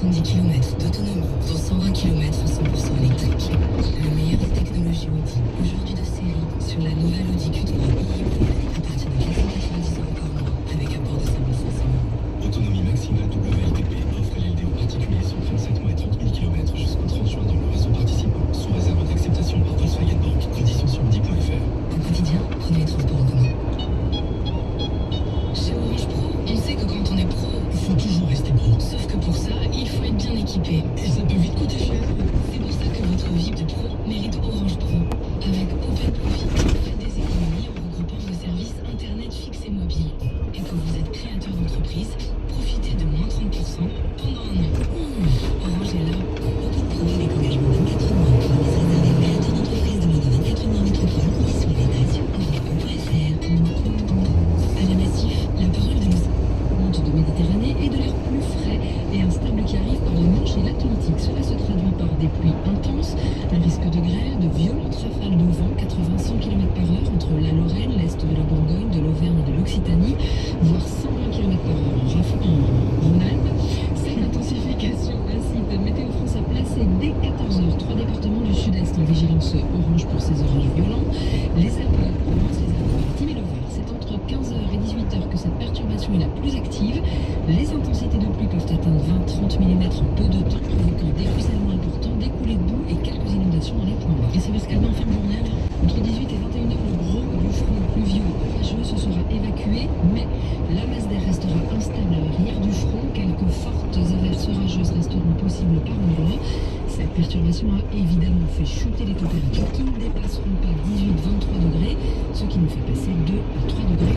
170 km d'autonomie, dont 120 km en 100% électrique. Le meilleur des technologies Audi, aujourd'hui de série, sur la nouvelle Audi Q3 à partir de 490 € par mois, avec apport de 5500 €. Autonomie maximale WLTP, offre LLD aux particuliers sur 37 mois et 30 000 km jusqu'au 30 juin dans le réseau participant, sous réserve d'acceptation par Volkswagen Bank. Conditions sur audi.fr. Au quotidien, prenez les transports en commun. Chez Orange Pro, on sait que quand on est pro, Il faut toujours rester pro. sauf que pour ça, il faut être bien équipé. Et ça peut vite coûter cher. C'est pour ça que votre vie de pro mérite Orange Pro. Avec Open Profit, faites des économies en regroupant vos services Internet fixe et mobile. Et que vous êtes créateur d'entreprise, profitez de moins 30% pendant un an. Orange est là. Open Pro avec engagement 24 mois. Pour les réserver aux créateurs d'entreprise de moins de 24 mois en métropole, conditions et détails sur orange.fr. À la Massif, la parole de nos monte de Méditerranée et de l'air plus frais et instable qui arrive par la Manche et l'Atlantique. Cela se traduit par des pluies intenses, un risque de grêle, de violentes rafales de vent, 80-100 km/h entre la Lorraine, l'est de la Bourgogne, de l'Auvergne et de l'Occitanie, voire 120 km/h en Rhône-Alpes. Cette intensification incite Météo France à placer dès 14h 3 départements du sud-est en vigilance orange pour ces orages violents. Les Alpes, la Provence, les Alpes-Maritimes et le Var. C'est entre 15h et 18h que cette perturbation est la plus active. Les intensités de pluie peuvent atteindre 20-30 mm en peu de temps, provoquant des ruissellements importants, des coulées de boue et quelques inondations dans les points bas. Et ça va se calmer en fin de journée. Entre 18 et 21h, le gros du front pluvieux orageux se sera évacué, mais la masse d'air restera instable à l'arrière du front. Quelques fortes averses orageuses resteront possibles par endroits. Cette perturbation a évidemment fait chuter les températures qui ne dépasseront pas 18-23 degrés, ce qui nous fait passer 2 à 3 degrés